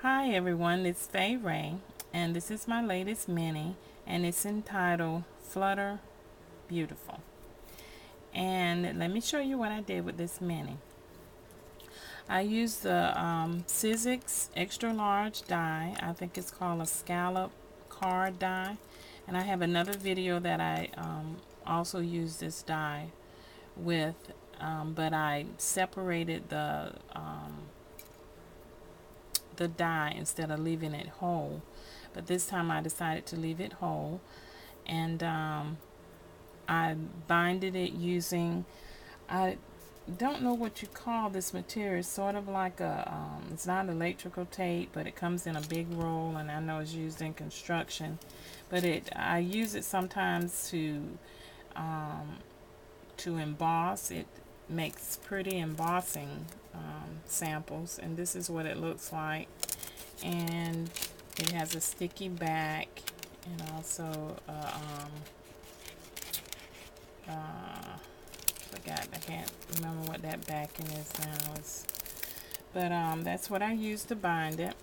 Hi everyone, it's Faye Ray, and this is my latest mini, and it's entitled Flutter Beautiful. And let me show you what I did with this mini. I used the Sissix extra large die. I think it's called a scallop card die, and I have another video that I also used this die with, but I separated the die instead of leaving it whole, but this time I decided to leave it whole, and I binded it using, I don't know what you call this material. It's sort of like a it's not electrical tape, but it comes in a big roll, and I know it's used in construction, but I use it sometimes to emboss. It makes pretty embossing samples, and this is what it looks like. And it has a sticky back, and also I can't remember what that backing is now. But that's what I used to bind it.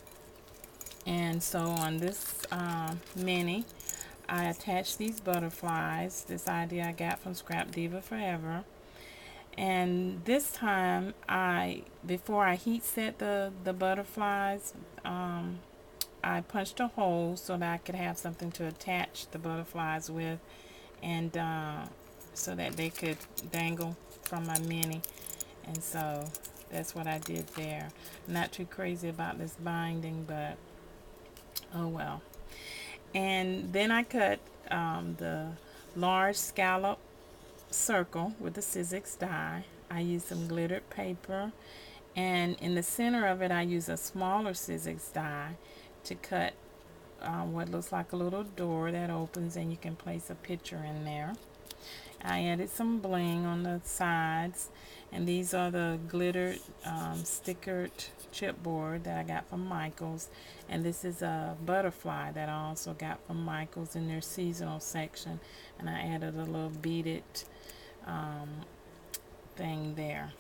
And so on this mini, I attached these butterflies. This idea I got from Scrap Diva Forever. And this time, before I heat set the butterflies, I punched a hole so that I could have something to attach the butterflies with, and so that they could dangle from my mini. And so that's what I did there. I'm not too crazy about this binding, but oh well. And then I cut the large scallop circle with the Sissix die. I used some glittered paper, and in the center of it I use a smaller Sissix die to cut what looks like a little door that opens, and you can place a picture in there. I added some bling on the sides, and these are the glittered stickered chipboard that I got from Michaels, and this is a butterfly that I also got from Michaels in their seasonal section, and I added a little beaded thing there.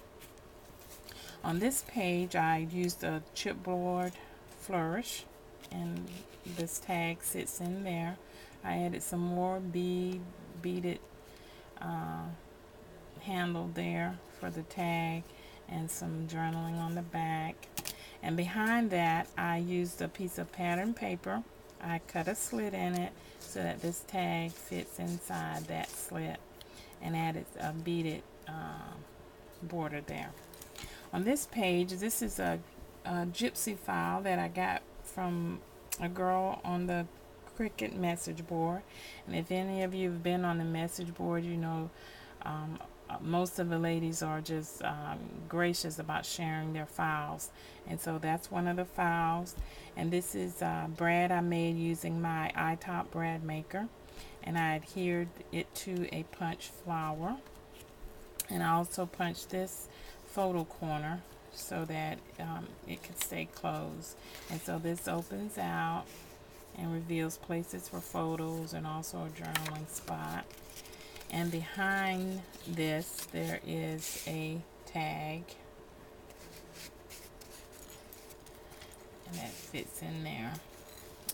On this page I used a chipboard flourish, and this tag sits in there. I added some more beaded handle there for the tag, and some journaling on the back. And behind that I used a piece of pattern paper. I cut a slit in it so that this tag fits inside that slit, and added a beaded border there. On this page, this is a gypsy file that I got from a girl on the Cricut message board. And if any of you have been on the message board, you know most of the ladies are just gracious about sharing their files, and so that's one of the files. And this is brad I made using my iTop brad maker, and I adhered it to a punch flower, and I also punched this photo corner so that it could stay closed. And so this opens out and reveals places for photos, and also a journaling spot. And behind this there is a tag, and that fits in there.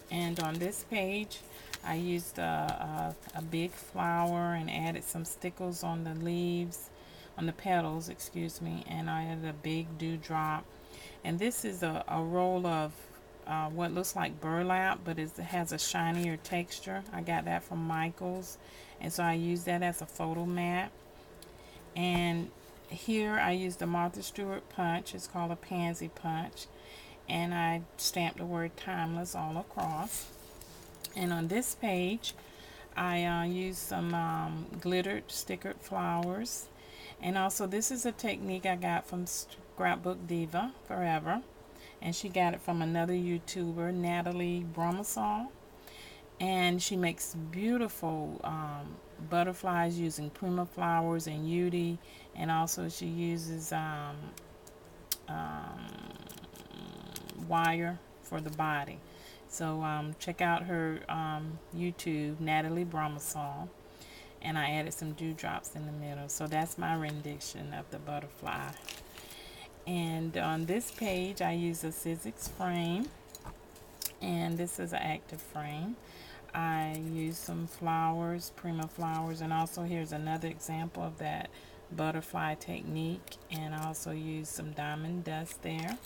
And on this page I used a big flower and added some stickles on the leaves, on the petals, excuse me, and I added a big dewdrop. And this is a roll of what looks like burlap, but it has a shinier texture. I got that from Michaels, and so I used that as a photo mat. And here I used the Martha Stewart punch. It's called a pansy punch, and I stamped the word timeless all across. And on this page I used some glittered stickered flowers. And also, this is a technique I got from Scrapbook Diva Forever, and she got it from another YouTuber, Natalie Bromasol, and she makes beautiful butterflies using Prima flowers and Udi, and also she uses wire for the body. So check out her YouTube, Natalie Bromasol. And I added some dewdrops in the middle. So that's my rendition of the butterfly. And on this page I use a Sissix frame, And this is an active frame. I used some flowers, Prima flowers, and also here's another example of that butterfly technique, and I also used some diamond dust there.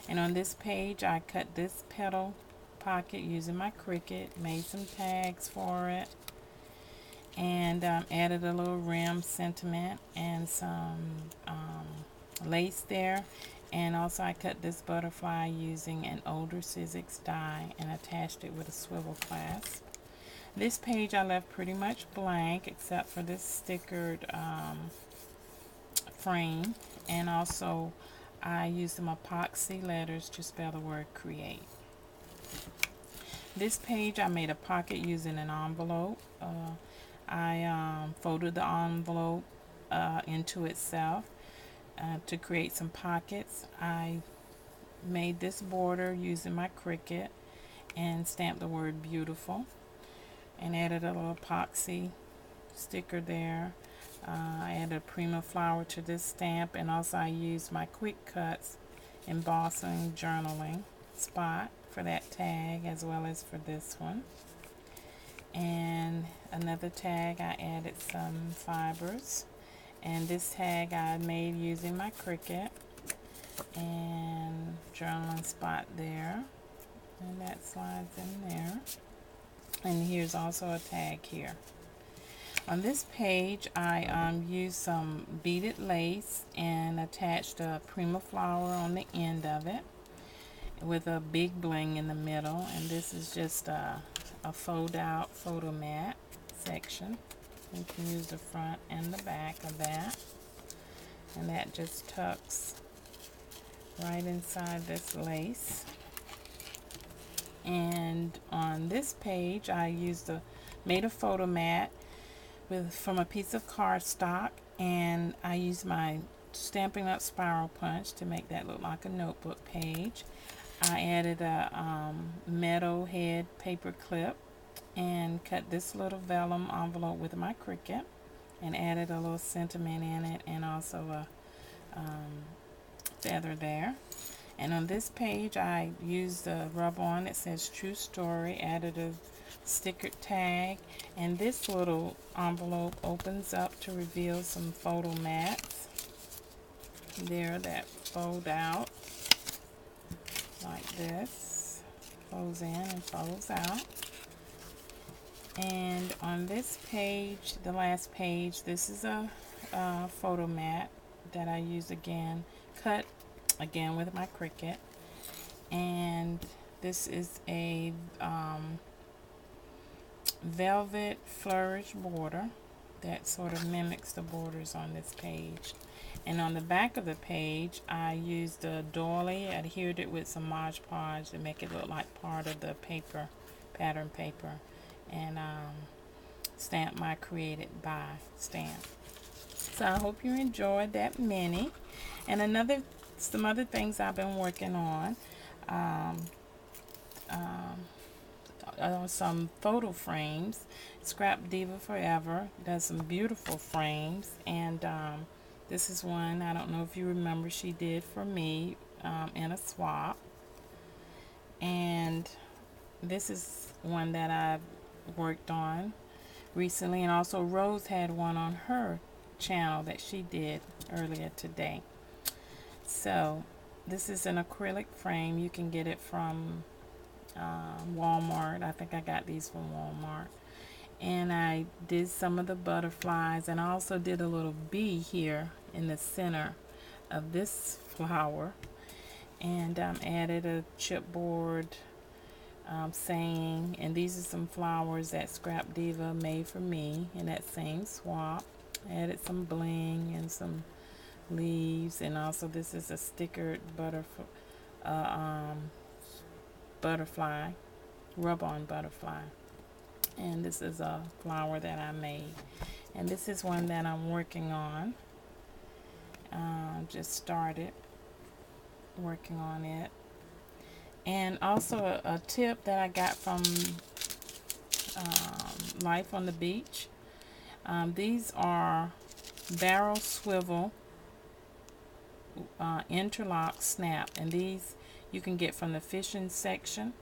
And on this page I cut this petal pocket using my Cricut, made some tags for it, and added a little rim sentiment and some lace there. And also I cut this butterfly using an older Sissix die and attached it with a swivel clasp. This page I left pretty much blank except for this stickered frame, and also I used some epoxy letters to spell the word create. This page I made a pocket using an envelope. I folded the envelope into itself to create some pockets. I made this border using my Cricut and stamped the word beautiful and added a little epoxy sticker there. I added a Prima flower to this stamp, and also I used my Quick Cuts embossing journaling spot for that tag as well as for this one. And another tag I added some fibers, and this tag I made using my Cricut and journaling spot there, and that slides in there. And here's also a tag here. On this page I used some beaded lace and attached a Prima flower on the end of it with a big bling in the middle, and this is just a fold out photo mat section. You can use the front and the back of that, and that just tucks right inside this lace. And on this page I made a photo mat from a piece of cardstock, and I used my Stampin' Up! Spiral punch to make that look like a notebook page. I added a metal head paper clip and cut this little vellum envelope with my Cricut and added a little sentiment in it, and also a feather there. And on this page I used a rub-on that says True Story, added a stickered tag, and this little envelope opens up to reveal some photo mats there that fold out like this, folds in and folds out. And on this page, the last page, this is a photo mat that I used again, cut again with my Cricut, and this is a velvet flourish border that sort of mimics the borders on this page. And on the back of the page I used a doily, adhered it with some Mod Podge to make it look like part of the paper, pattern paper, and stamped my created by stamp. So I hope you enjoyed that mini. And some other things I've been working on, some photo frames. Scrap Diva Forever does some beautiful frames, and this is one, I don't know if you remember, she did for me in a swap. And this is one that I've worked on recently, and also Rose had one on her channel that she did earlier today. So this is an acrylic frame. You can get it from Walmart. I think I got these from Walmart. And I did some of the butterflies, and I also did a little bee here in the center of this flower, and added a chipboard saying, and these are some flowers that Scrap Diva made for me in that same swap. Added some bling and some leaves, and also this is a stickered butterfly, rub-on butterfly. And this is a flower that I made, and this is one that I'm working on. Just started working on it. And also a tip that I got from Life on the Beach. These are barrel swivel interlock snap, and these you can get from the fishing section.